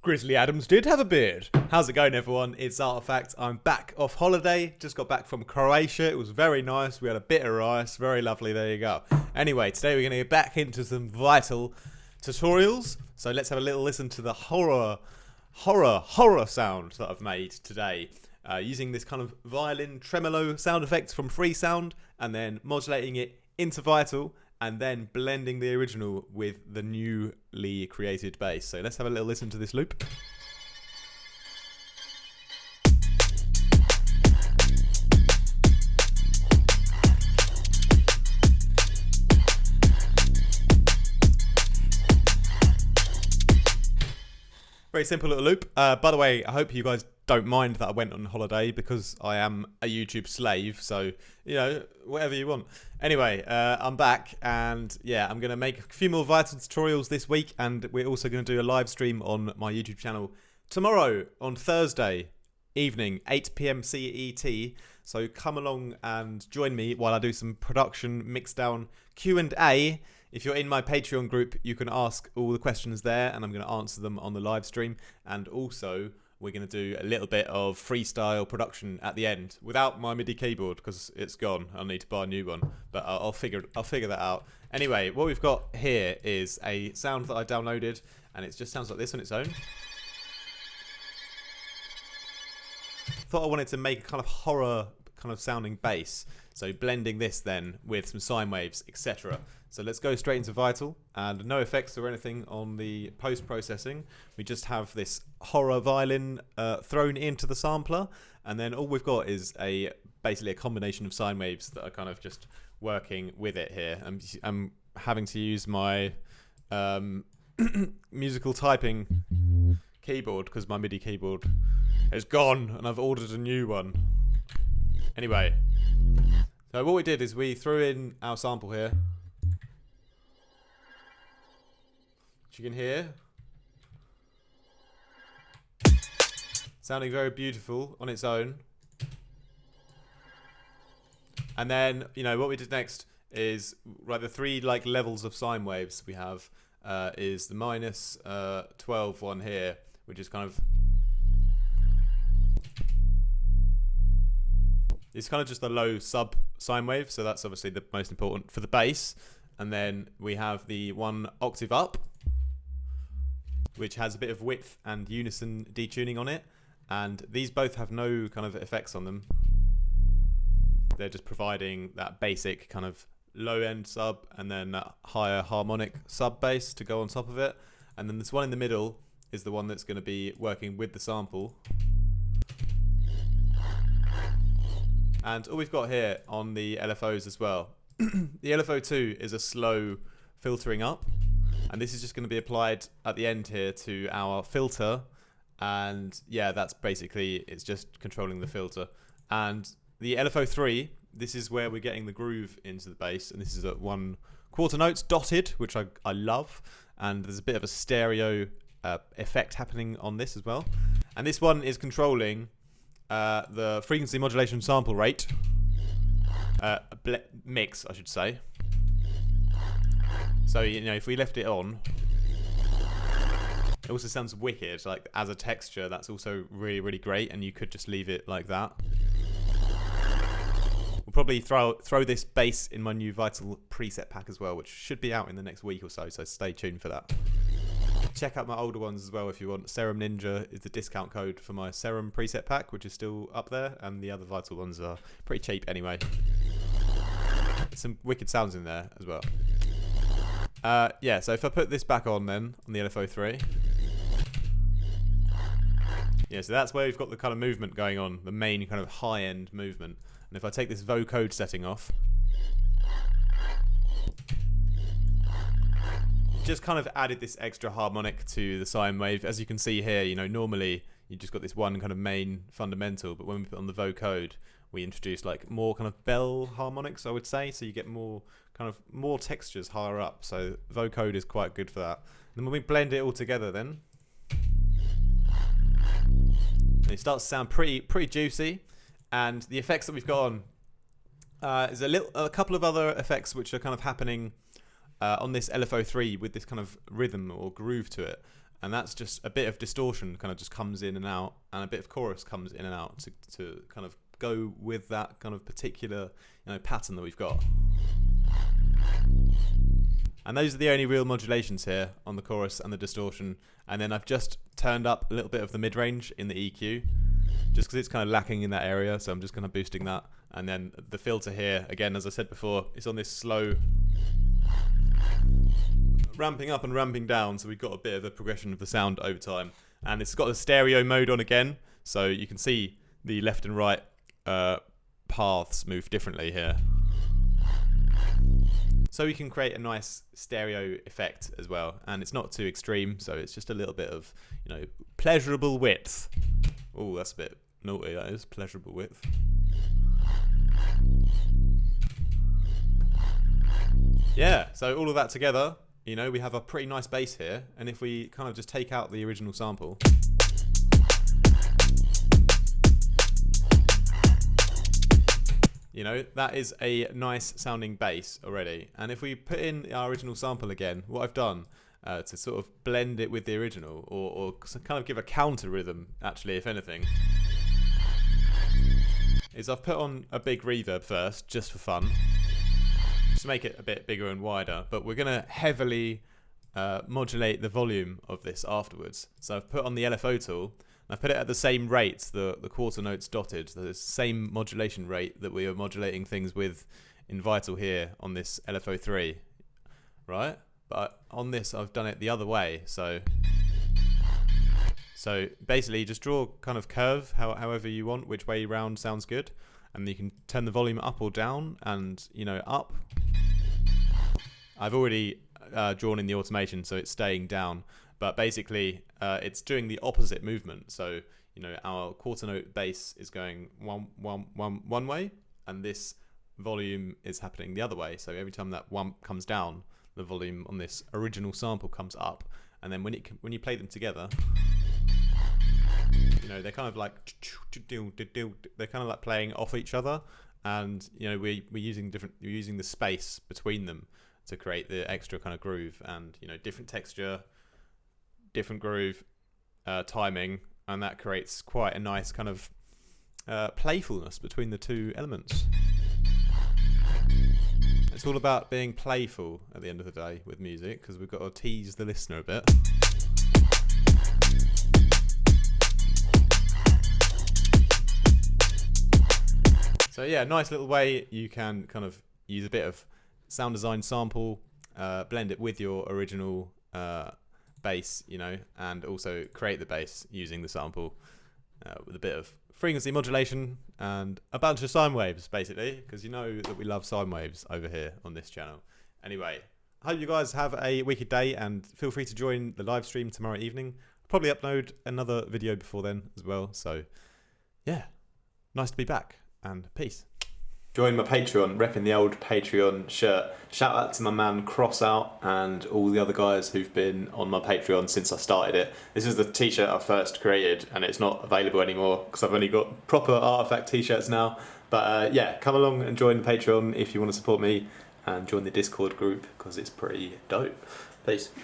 Grizzly Adams did have a beard. How's it going, everyone? It's Artifact. I'm back off holiday. Just got back from Croatia. It was very nice. We had a bit of rice. Very lovely. There you go. Anyway, today we're going to get back into some vital tutorials. So let's have a little listen to the horror sound that I've made today. Using this kind of violin tremolo sound effect from Freesound and then modulating it into Vital and then blending the original with the newly created bass. So let's have a little listen to this loop. Very simple little loop. By the way, I hope you guys don't mind that I went on holiday because I am a YouTube slave. So, you know, whatever you want. Anyway, I'm back and yeah, I'm going to make a few more Vital tutorials this week. And we're also going to do a live stream on my YouTube channel tomorrow on Thursday evening, 8 PM CET. So come along and join me while I do some production mix down Q&A. If you're in my Patreon group, you can ask all the questions there and I'm going to answer them on the live stream. And also, we're going to do a little bit of freestyle production at the end without my MIDI keyboard because it's gone. I'll need to buy a new one, but I'll figure that out. Anyway, what we've got here is a sound that I downloaded and it just sounds like this on its own. Thought I wanted to make a kind of horror kind of sounding bass. So blending this then with some sine waves, etc. So let's go straight into Vital and no effects or anything on the post-processing. We just have this horror violin thrown into the sampler and then all we've got is basically a combination of sine waves that are kind of just working with it here. I'm having to use my musical typing keyboard because my MIDI keyboard is gone and I've ordered a new one. Anyway, so what we did is we threw in our sample here, which you can hear. Sounding very beautiful on its own. And then, you know, what we did next is, right, the three like levels of sine waves we have is the minus 12 one here, which is kind of, it's kind of just a low sub sine wave, so that's obviously the most important for the bass. And then we have the one octave up, which has a bit of width and unison detuning on it. And these both have no kind of effects on them. They're just providing that basic kind of low end sub and then that higher harmonic sub bass to go on top of it. And then this one in the middle is the one that's going to be working with the sample. And all we've got here on the LFOs as well, the LFO2 is a slow filtering up. And this is just going to be applied at the end here to our filter. And yeah, that's basically, it's just controlling the filter. And the LFO3, this is where we're getting the groove into the bass. And this is at 1/4 notes dotted, which I love. And there's a bit of a stereo effect happening on this as well. And this one is controlling the frequency modulation sample rate, mix, I should say. So, you know, if we left it on, it also sounds wicked. Like, as a texture, that's also really, really great. And you could just leave it like that. We'll probably throw this bass in my new Vital preset pack as well, which should be out in the next week or so. So stay tuned for that. Check out my older ones as well if you want. Serum Ninja is the discount code for my Serum preset pack, which is still up there. And the other Vital ones are pretty cheap anyway. Some wicked sounds in there as well. Yeah, so if I put this back on then, on the LFO3. Yeah, so that's where we've got the kind of movement going on, the main kind of high-end movement. And if I take this vocode setting off, just kind of added this extra harmonic to the sine wave. As you can see here, you know, normally you just got this one kind of main fundamental, but when we put on the vocode, we introduce like more kind of bell harmonics, I would say. So you get more kind of more textures higher up. So vocode is quite good for that. And then when we blend it all together then, it starts to sound pretty juicy. And the effects that we've got on is a couple of other effects which are kind of happening on this LFO3 with this kind of rhythm or groove to it. And that's just a bit of distortion kind of just comes in and out, and a bit of chorus comes in and out to kind of go with that kind of particular, you know, pattern that we've got. And those are the only real modulations here on the chorus and the distortion. And then I've just turned up a little bit of the mid-range in the EQ, just because it's kind of lacking in that area, so I'm just kind of boosting that. And then the filter here, again, as I said before, it's on this slow ramping up and ramping down, so we've got a bit of a progression of the sound over time. And it's got the stereo mode on again, so you can see the left and right paths move differently here. So we can create a nice stereo effect as well, and it's not too extreme, so it's just a little bit of, you know, pleasurable width. Oh, that's a bit naughty, that is, pleasurable width. Yeah, so all of that together, you know, we have a pretty nice bass here, and if we kind of just take out the original sample, you know, that is a nice sounding bass already. And if we put in our original sample again, what I've done to sort of blend it with the original, or kind of give a counter rhythm, actually, if anything, is I've put on a big reverb first, just for fun, just to make it a bit bigger and wider. But we're going to heavily modulate the volume of this afterwards. So I've put on the LFO tool, and I've put it at the same rate, the quarter notes dotted, the same modulation rate that we are modulating things with in Vital here on this LFO3, right? But on this, I've done it the other way. So basically, just draw kind of curve however you want, which way round sounds good, and you can turn the volume up or down, and, you know, up. I've already drawn in the automation, so it's staying down. But basically, it's doing the opposite movement. So, you know, our quarter note bass is going one way, and this volume is happening the other way. So every time that one comes down, the volume on this original sample comes up. And then when you play them together, you know, they're kind of like playing off each other, and, you know, we're using the space between them to create the extra kind of groove, and, you know, different texture, different groove, timing, and that creates quite a nice kind of playfulness between the two elements. It's all about being playful at the end of the day with music, because we've got to tease the listener a bit. So yeah, nice little way you can kind of use a bit of sound design sample, blend it with your original bass, you know, and also create the bass using the sample with a bit of frequency modulation and a bunch of sine waves, basically, because you know that we love sine waves over here on this channel. Anyway, I hope you guys have a wicked day, and feel free to join the live stream tomorrow evening. I'll probably upload another video before then as well. So yeah, nice to be back, and peace. Join my Patreon, repping the old Patreon shirt. Shout out to my man Crossout and all the other guys who've been on my Patreon since I started it. This is the t-shirt I first created, and it's not available anymore because I've only got proper Artifact t-shirts now. But yeah, come along and join the Patreon if you want to support me, and join the Discord group because it's pretty dope. Peace.